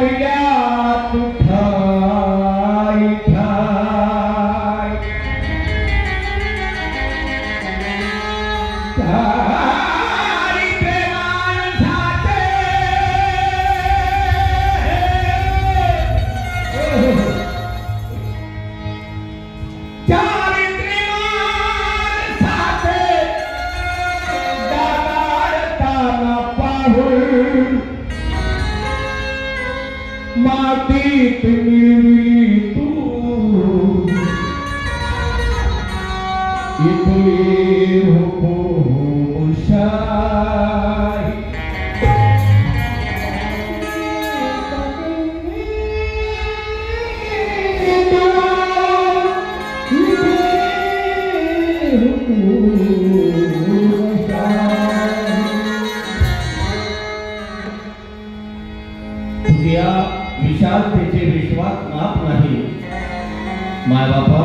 वाढल्यात ठाई ठाई तारी प्रेमांसाचे मातीत मिळली तू इथली हुकुमशाही तुझ्या विशालतेचे विश्वास माप नाही मायबापा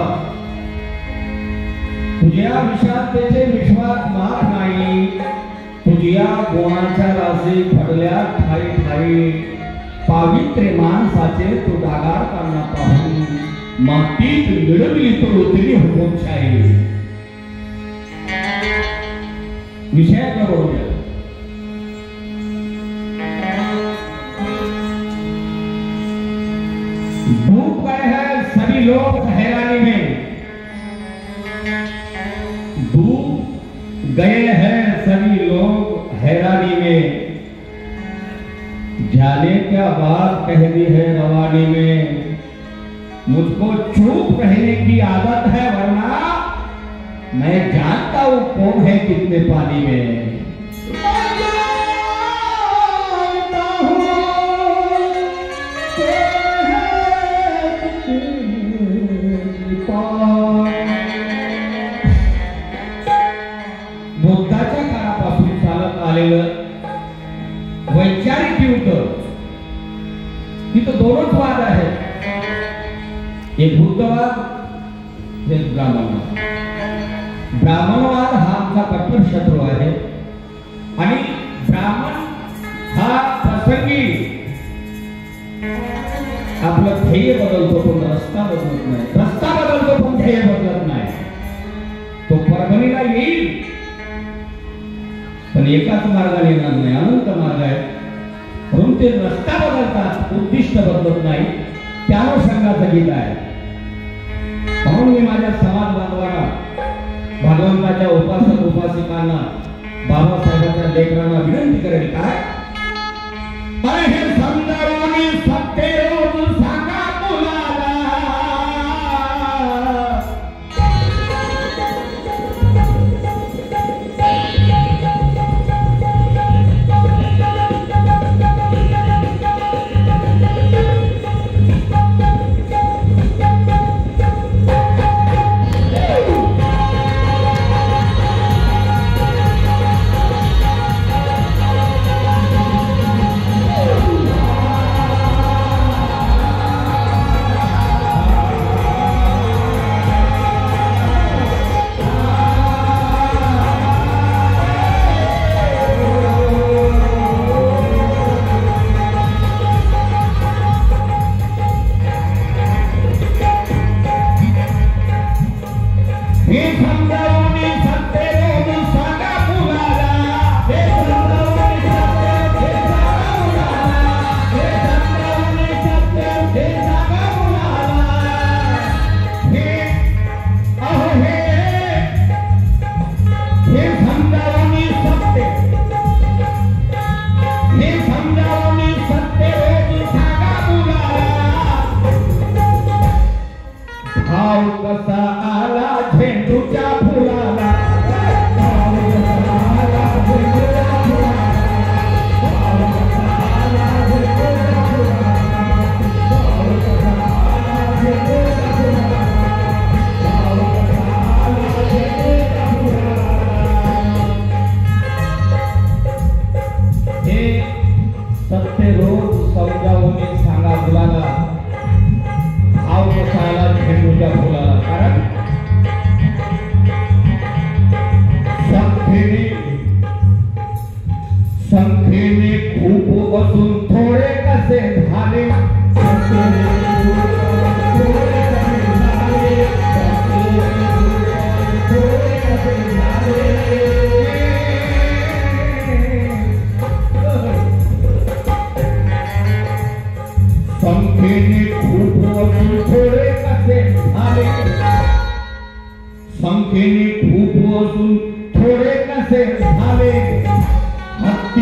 तुझ्या विशालतेचे विश्वास माप नाही तुझ्या गुणाच्या राशी फडल्या ठाई ठाई पावित्र्य माणसाचे तू डागाळताना पाहून मातीत मिळवली तो उतरी हुकुमशाही विषयाकडे बोलूया भूख गए हैं सभी लोग हैरानी में डूब गए हैं सभी लोग हैरानी में जाने क्या बात कह दी है रवानी में मुझको चुप रहने की आदत है वरना मैं जानता हूं कौन है कितने पानी में बुद्धाच्या काळापासून चालत आलेलं वैचारिक युद्ध तिथं दोनच वाद आहेत एक बुद्धवाद एक ब्राह्मणवाद ब्राह्मणवाद हा आमचा कट्टर शत्रू आहे आणि ब्राह्मण हा प्रसंगी आपलं ध्येय बदलतो पण रस्ता बदलत नाही रस्ता बदलतो पण ध्येय बदलत नाही तो परभणीला येईल पण एकाच मार्गाने येणार नाही अनंत मार्ग आहे म्हणून ते रस्ता बदलतात उद्दिष्ट बदलत नाही त्यानुषंगाचं गीत आहे म्हणून मी माझ्या समाज बांधवांना भगवंताच्या उपासक उपासिकांना बाबासाहेबांच्या लेकरांना विनंती करेल काय अरे हे समजावून सत्य रोज सांगा मुलाला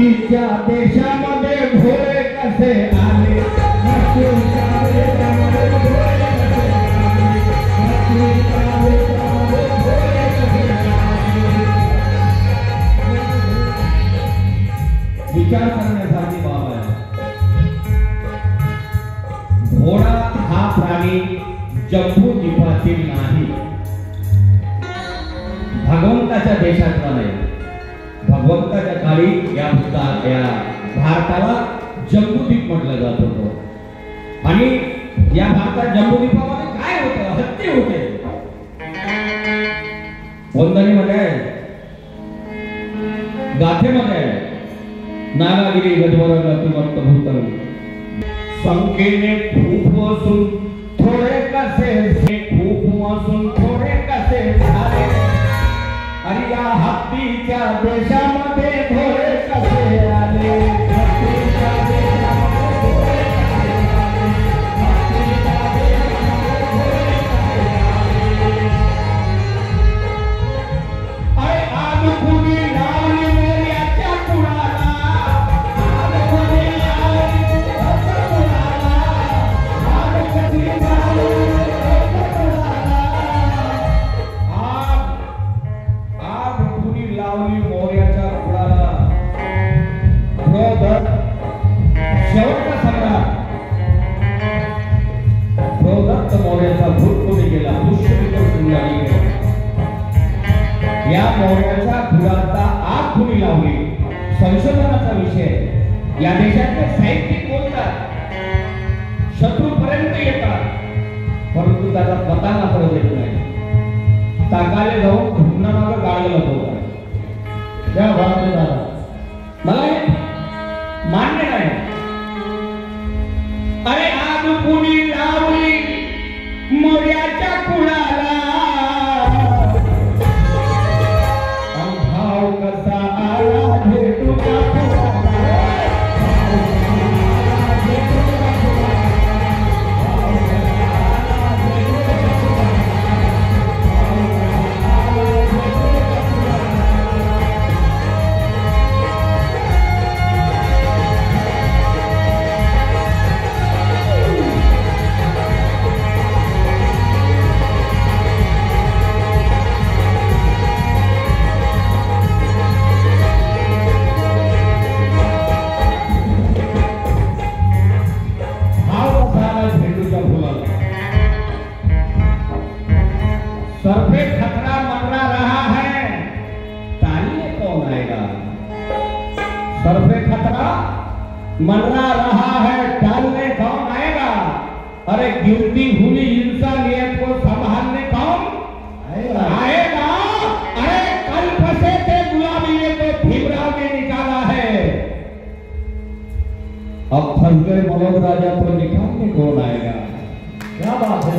हत्तीच्या देशामध्ये घोडे कसे आले, हत्तीच्या देशामध्ये घोडे कसे आले, हत्तीच्या देशामध्ये घोडे कसे आले. विचार करण्यासारखी बाब आहे. घोडा हा प्राणी जम्बू द्वीपातील नाही, भगवंताच्या देशातला नाही. भगवंताच्या काळी या भारताला जम्बूद्वीप म्हटलं जात होतं. आणि या भारतात जम्बूद्वीपामध्ये काय होतं? हत्ती होते. वंदनीमध्ये आहे, गाथेमध्ये आहे, नागागिरी गजवरण अतिमत्त भूतल संख्येने खूप असून थोडे कसे, खूप असून थोडे कसे झाले. आणि या हत्तीच्या देशामध्ये घोडे कसे आले, हत्तीच्या देशामध्ये घोडे कसे आले, हत्तीच्या देशामध्ये घोडे कसे आले. अरे आज कुणी लावली मोर्याच्या कुणाला, आज कुणी लावली मोर्याच्या कुणाला, आज कुणी लावली मोर्याच्या कुणाला. आग कुणी लावली मोर्याच्या कुणाला. शेवटचा सम्राट बृहदत्त मौर्याचा भूत कोणी गेला, पुष्यमित्र शृंगारी गेला. या मौर्याच्या खुराचा आग कुणी लावली, संशोधनाचा विषय. या देशातले साहित्यिक बोलतात, शत्रूपर्यंत येतात, परंतु त्याचा पता मात्र देत नाही. ताकाले जाऊन घुमनामागं गाळलेला होता. त्या भागात झाला. मला मान्य नाही. अरे आग कुणी लावली मोर्याच्या कुणाला, भाव कसा आला भेटू का कुणाला. सरफे खतरा मंडरा रहा है, तालिए कौन आएगा. सरफे खतरा मंडरा रहा है, डालने कौन आएगा. अरे गिरती हुई इंसानियत को संभालने कौन आएगा. अरे कल फंसे थे गुलामी में तो भीमराव ने निकाला है, अब फंस गए मगध राजा को निकालने कौन आएगा. क्या बात है.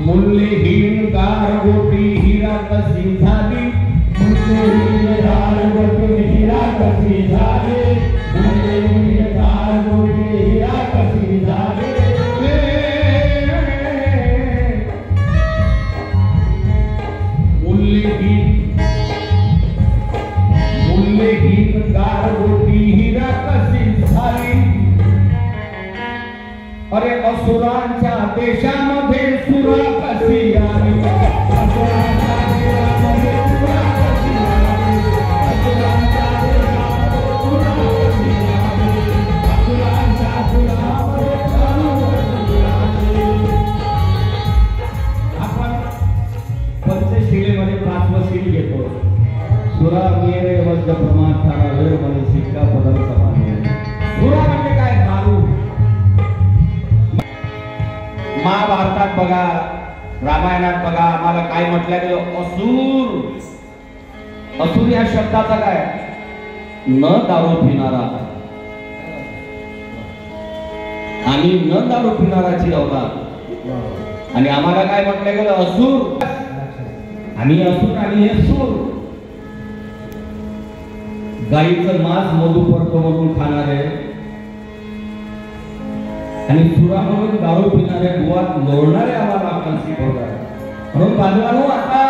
मूल्यहीन गारगोटी हीरा कशी झाली, मूल्यहीन गारगोटी हीरा कशी झाली, मूल्यहीन गारगोटी हीरा कशी झाली. मूल्यहीन गारगोटी हीरा कशी झाली. अरे असुरांच्या देशामध्ये सुरा कशी आली, असुरांच्या देशामध्ये सुरा कशी आली, असुरांच्या देशामध्ये सुरा कशी आली, असुरांच्या देशामध्ये सुरा कशी आली. आपण पंचशिलेमध्ये 5वं शील घेतो. सुरा मेरे वज्र प्रमाण थारा वेळ मध्ये शिक्का पदम समाने. सुरा म्हणजे काय? दारू. महाभारतात बघा, रामायणात बघा, आम्हाला काय म्हटलं गेलं? असुर. असुर या शब्दाचा काय? न दारू पिणारा. आणि न दारू पिणाराची अवलाद. आणि आम्हाला काय म्हटलं गेलं? असुर. आम्ही असुर आणि हे सूर. गाईचं मांस मधुपर्क म्हणून खाणारे आणि सुरा म्हणून दारू पिणारे, दुवात लोळणारे आम्हाला आपण शिकवतात. म्हणून बांधवांनो, आता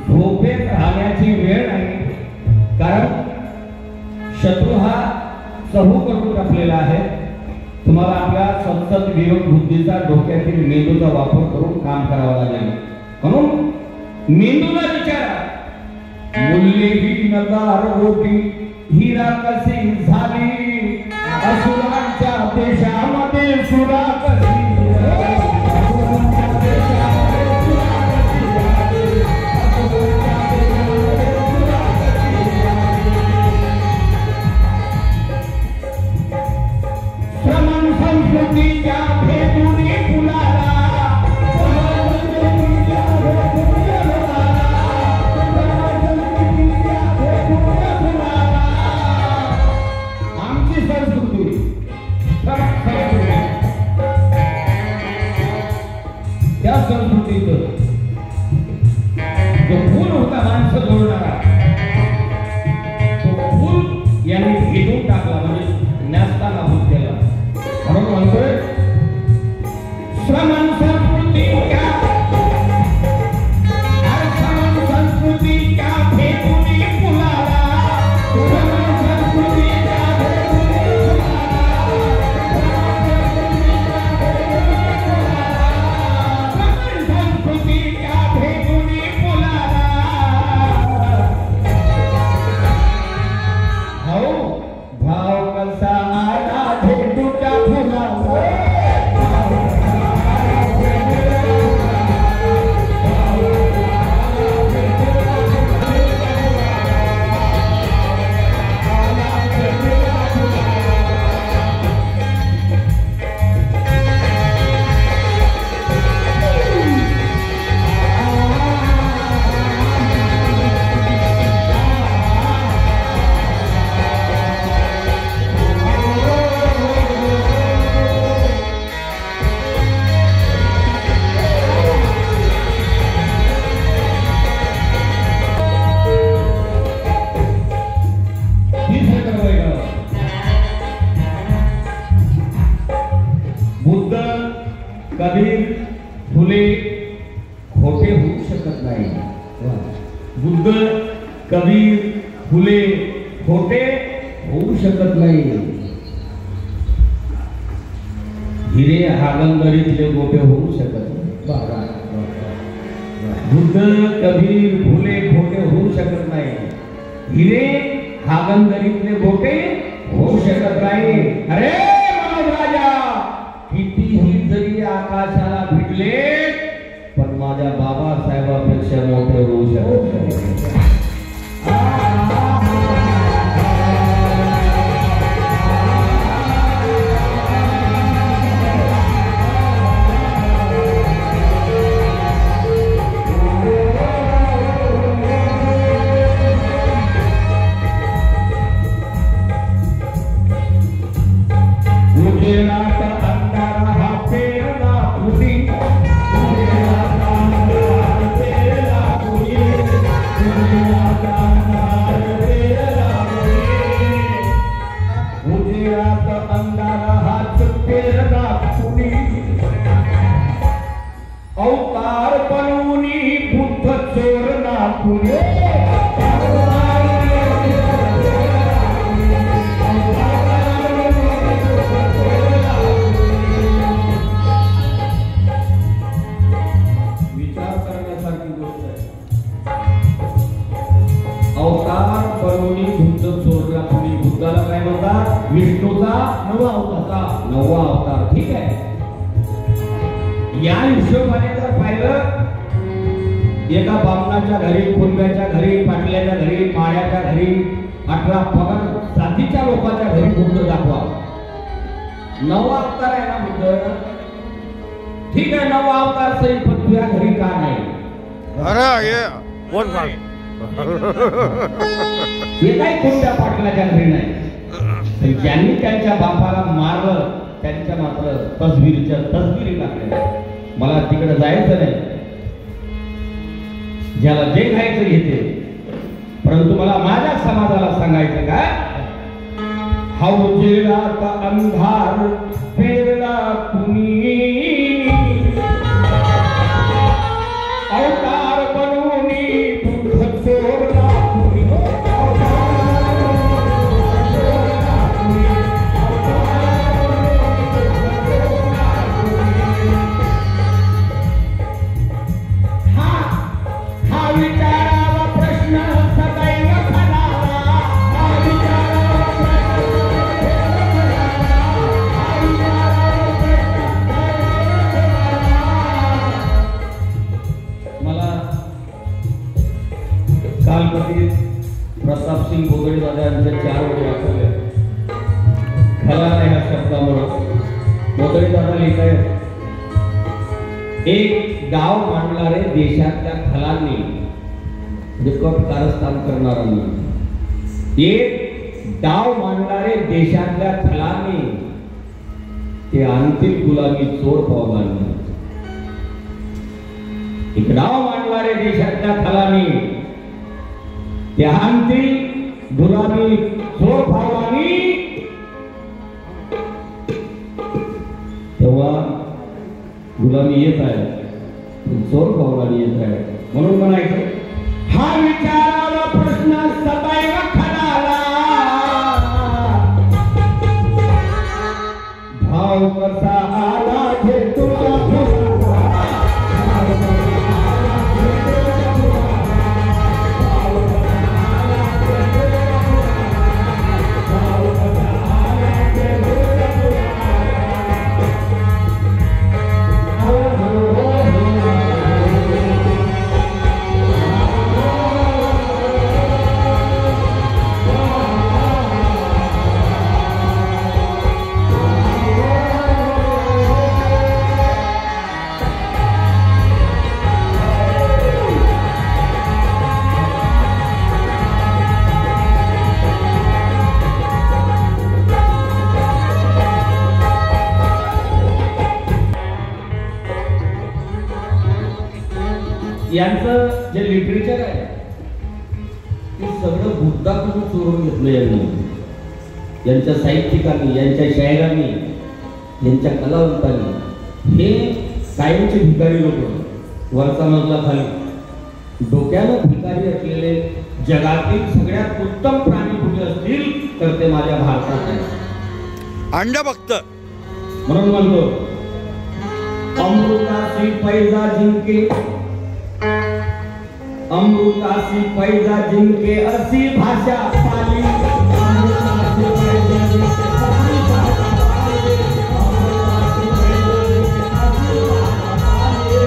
झोपेत राहण्याची वेळ नाही. कारण शत्रू हा चहू करून टाकलेला आहे. तुम्हाला आपल्या सतत विवेक बुद्धीचा, डोक्यातील मेंदूचा वापर करून काम करावं लागेल. म्हणून मेंदूला विचारा, मूल्यहीन दार होती, हिरा कशी झाली, असुरांच्या देशामध्ये सुरा कशी श्रमण संस्कृतीच्या भेदुरी फुलाला, आमची संस्कृती त्या संस्कृतीत जो फूल होता माणसं जोडणारा, तो फूल यांनी भेदून टाकला, म्हणजे न्यासताना भूत केला. म्हणून म्हणतोय श्रमण संस्कृतीच्या, श्रमण संस्कृतीच्या भेदुरी फुलाला, श्रमण संस्कृतीच्या कबीर फुले खोटे होऊ शकत नाही. बुद्ध, कबीर, फुले खोटे होऊ शकत नाही. हिरे हागंदरीतले गोटे होऊ शकत नाही. बुद्ध, कबीर, फुले खोटे होऊ शकत नाही. हिरे हागंदरीतले गोटे होऊ शकत नाही. अरे राजा, कितीही जरी आकाशाला भिडले पण माझ्या बाबासाहेबांपेक्षा मोठे होऊ शकत नाही. अवतार बनवूनी बुद्ध चोर नाकुले, विचार करण्यासारखी गोष्ट आहे. अवतार बनवूनी बुद्ध चोर नाकुले. बुद्धाला काय म्हणतात? विष्णूचा नववा अवतार. ठीक आहे. या हिशोबाने जर पाहिलं, एका बामणाच्या घरी, कुंब्याच्या घरी, पाटल्याच्या घरी, माळ्याच्या घरी, 18 पगड जातीच्या लोकांच्या घरी बुद्ध दाखवा. नवा अवतार आहे ना बुद्ध. ठीक आहे, नवा अवतार सही, पण तुझ्या घरी का नाही? हे काही कुंब्या पाटलाच्या घरी नाही. ज्यांनी त्यांच्या बापाला मारलं त्यांच्या मात्र तसबिरी टाकल्या. मला तिकडे जायचं नाही, ज्याला जे खायचं घेते, परंतु मला माझ्या समाजाला सांगायचं काय, हौजेरात अंधार पेरला कुणी, अवतार बनवूनी दुःख चोरला कुणी, हा विचारावा प्रश्न सदैव खरावा, हा विचारावा मला कालपती प्रताप सिंग बोगडे दादा यांच्या 4 ओळी वाचवल्या. खलाला ह्या शब्दामुळे बोगडे दादा लिहितायत, एक गाव मांडणारे देशातल्या खलांनी, म्हणजे कट कारस्थान करणाऱ्यांनी, एक डाव मांडणारे देशातल्या खलांनी ते आणतील गुलामी चोर पावलांनी. एक डाव मांडणारे देशातल्या खलांनी ते आणतील गुलामी चोर पावलांनी. तेव्हा गुलामी येत आहे, चोर पावलांनी येत आहे. म्हणून म्हणायचं, हा विचारावा प्रश्न सदैव खराला, भाव कसा आला हे तुला यांचं जे लिटरेचर आहे ते सगळं बुद्धाकडून चोरून घेतलं यांनी, यांच्या साहित्यिकांनी, यांच्या शायरांनी, यांच्या कलावंतांनी. हे कायमचे भिकारी लोक, वरचा मजला खाली, डोक्यानं भिकारी असलेले जगातील सगळ्यात उत्तम प्राणी कुठे असतील तर ते माझ्या भारतात आहे. अंडभक्त म्हणून म्हणतो, अमृतासी पैजा जिंके, अमृतासी पैजा जिंके असी भाषा पाली, अमृतासी पैजा जिंके असी भाषा पाली, अमृतासी पैजा जिंके असी भाषा पाली.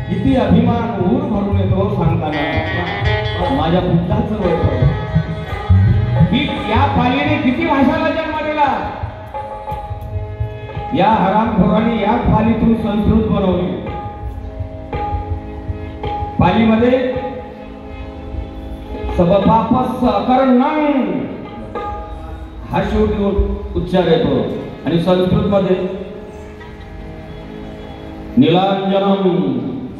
किती अभिमान ऊर भरून येतो सांगताना माझ्या बुद्धाचं वैभव, की या पालीने किती भाषाला जन्म दिला. या हरामखोरांनी या पालीतून संस्कृत बनवली. पालीमध्ये सबपापस अकर्णं हा शेवटी उच्चार येतो, आणि संस्कृत मध्ये नीलांजनम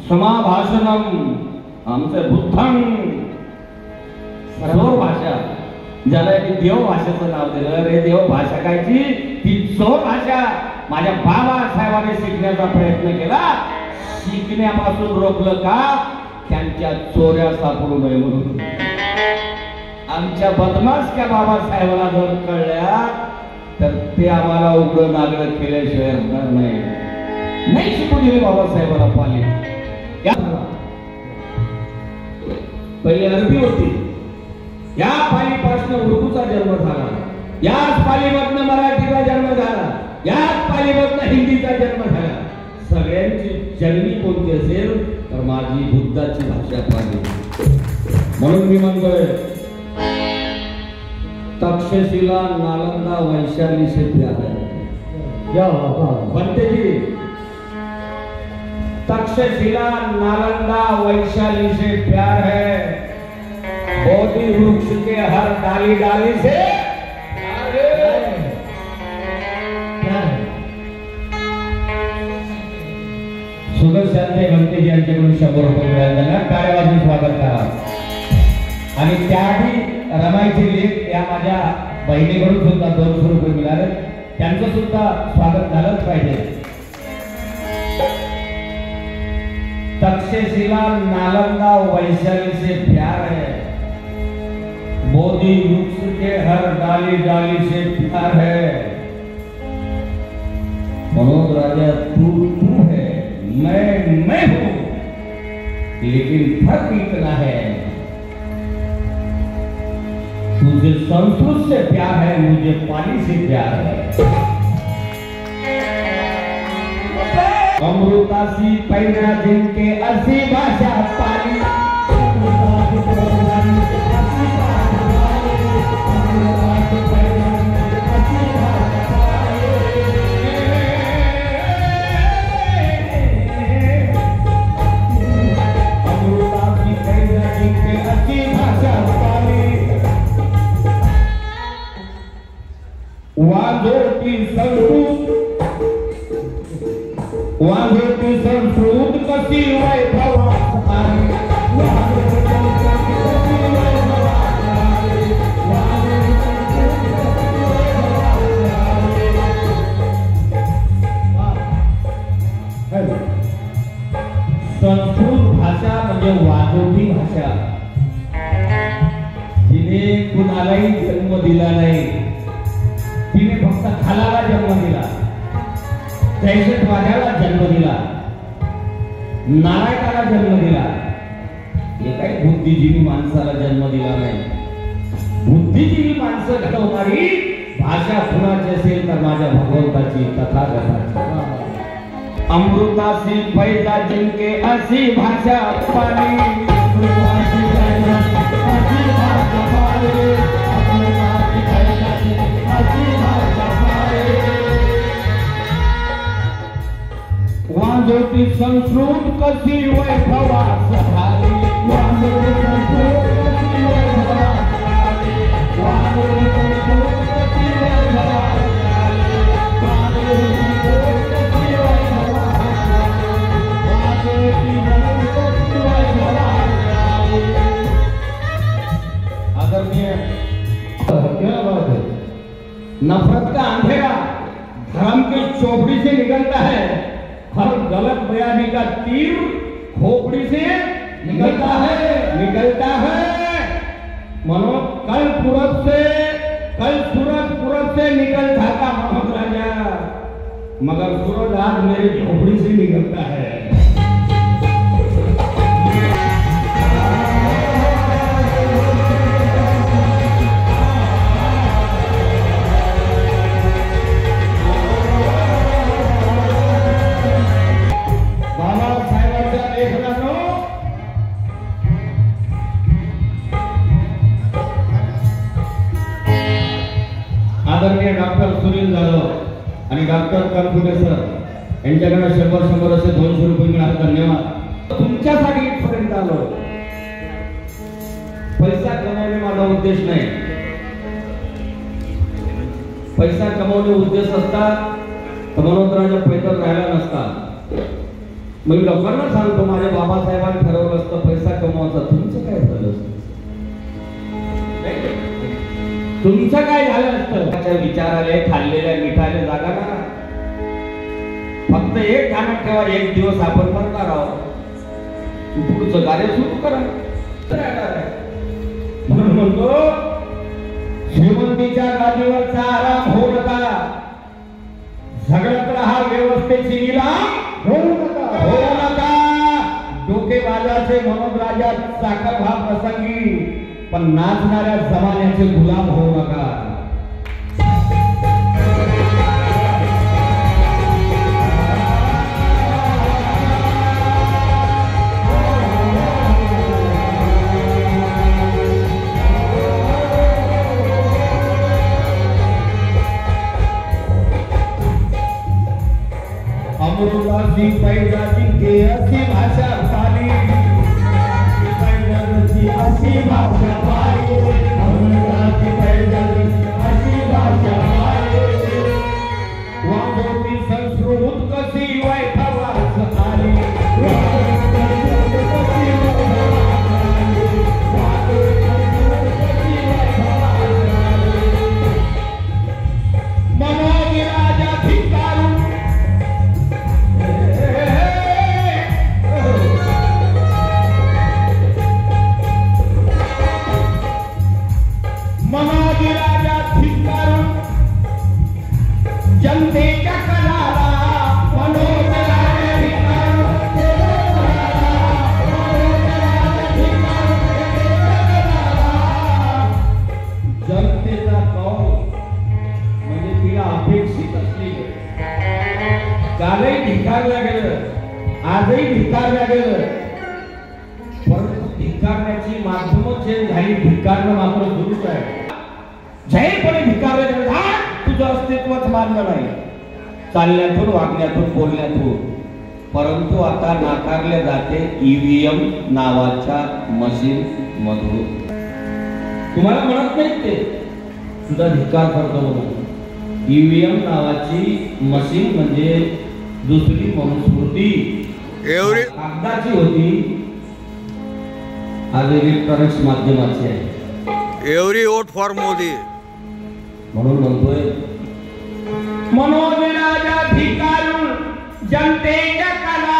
समाभाषणम आमचं बुद्धं, सर्व भाषा, ज्याला देव भाषेचं नाव दिलं. रे देव भाषा कायची, ती चोर भाषा. माझ्या बाबासाहेबांनी शिकण्याचा प्रयत्न केला, शिकण्यापासून रोखलं का, त्यांच्या चोऱ्या सापडू नये म्हणून. आमच्या बदमाश त्या बाबासाहेबांना जर कळल्या तर ते आम्हाला उघडं नागडं केल्याशिवाय होणार नाही. नाही शिकू दिले बाबासाहेबांना पाली. पहिली अरबी होती, या पालीपासून उर्दूचा जन्म झाला, याच पालीमधनं मराठीचा जन्म झाला, याच पालीमधनं हिंदीचा जन्म झाला. सगळ्यांची जननी कोणती असेल तर माझी बुद्धाची भाषा पाली. म्हणून मी म्हणतोय, तक्षशिला नालंदा वैशाली से प्यार है. बनते जी, तक्षशिला नालंदा वैशाली से प्यार है, बोधि वृक्ष के हर डाली डाली से प्यार है. सुदर्शनते भंतेजी यांच्याकडून 100 रुपये मिळाले. त्यांना टाळ्या वाजवून स्वागत करा. आणि त्याआधी रमाईचे लेख या माझ्या बहिणीकडून सुद्धा 200 रुपये मिळाले. त्यांचं सुद्धा स्वागत झालंच पाहिजे. तक्षशिला नालंदा वैशाली से प्यार है, बोधि वृक्ष के हर डाली डाली से प्यार है. मनोज राजा तू है, मैं हूं, लेकिन फर्क इतना है, तुझे संस्कृत से प्यार है, मुझे पानी से प्यार है. अमृतासी पैना जिनके असी भाषा पाली, अमृतासी पैना जिनके असी भाषा पाली, वाजोटी संस्कृत कशी वैभवात आली. संस्कृत भाषा म्हणजे वाजोटी भाषा. जिने कुणालाही जन्म दिला नाही, तिने फक्त खालाला जन्म दिला, दहशतवाद्याला जन्म दिला, नारायणाला जन्म दिला. हे काही बुद्धिजीवी माणसाला जन्म दिला नाही. बुद्धिजीवी माणसं घडवणारी भाषा कुणाची असेल तर माझ्या भगवंताची, तथागताची. अमृतासी पैजा जिनके असी भाषा पाली, अमृतासी पैजा असी भाषा पाली, अमृतासी पैजा असी भाषा पाली. वाजोटी संस्कृत कशी वैभवात आली, वाजोटी संस्कृत कशी वैभवात आली, वाजोटी संस्कृत कशी वैभवात आली, वाजोटी संस्कृत कशी वैभवात आली, वाजोटी संस्कृत कशी वैभवात आली. आदरणीय, क्या बात है. नफरत का अंधेरा धर्म की चौपड़ी से निकलता है, हर गलत बयानी का तीर खोपड़ी से निकलता है. मनो कल सूरज पूरब से निकलता था मोहम्मद राजा, मगर सूरज आज मेरी झोपड़ी से निकलता है. आदरणीय डॉक्टर सुनील जाधव आणि डॉक्टर कनपुटे सर यांच्याकडे 100 असे 200 रुपये मिळाले. धन्यवाद. तुमच्यासाठी इथपर्यंत आलो. पैसा कमवणे माझा उद्देश नाही. पैसा कमवणे उद्देश असता तर मनोहरराजा पैदल राहिला नसता. मी लोकांना सांगतो, माझ्या बाबासाहेबांनी ठरवलं असतं पैसा कमवायचा. तुमचं काय झालं? तुमचं काय झालं असतं? विचाराले खाल्लेल्या मिठाले जागा ना. फक्त एक ध्यानात ठेवा, एक दिवस आपण करणार आहोत, पुढचं कार्य सुरू करा. म्हणून म्हणतो, श्रीमंतीच्या गादीवरचा आराम होऊ नका, झगडत राहा, व्यवस्थेची नीलाम होऊ नका. डोकेबाजाचे मनोज राजा साखर भाग प्रसंगी, पण नाचणाऱ्या जमान्याचे गुलाम होऊ नका. अमृतासी पैजा जिनके असी भाषा पाली, असी भाषा पाली, अमृतासी पैजा जिनके असी भाषा पाली, वाजोटी संस्कृत कशी वैभवात आली. कालही धिक्कारलं गेलं, आजही धिक्कारलं गेलं, परंतु धिक्कारण्याची माध्यमं चेंज झाली, धिक्कारणं मात्र सुरूच आहे. जाहीरपणे धिक्कारलं गेलं, हा तुझं अस्तित्वच मान्य नाही, चालण्यातून, वागण्यातून, बोलण्यातून. परंतु आता नाकारले जाते ईव्हीएम नावाच्या मशीन मधून. तुम्हाला म्हणत नाही ते सुद्धा धिक्कार करतो म्हणून. ईव्हीएम नावाची मशीन म्हणजे दुसरी मनुस्मृती कागदाची होती, आज इलेक्ट्रॉनिक्स माध्यमाची आहे. एव्हरी वोट फॉर मोदी म्हणून म्हणतोय, मनोविराजा धिकारून जनतेच्या काला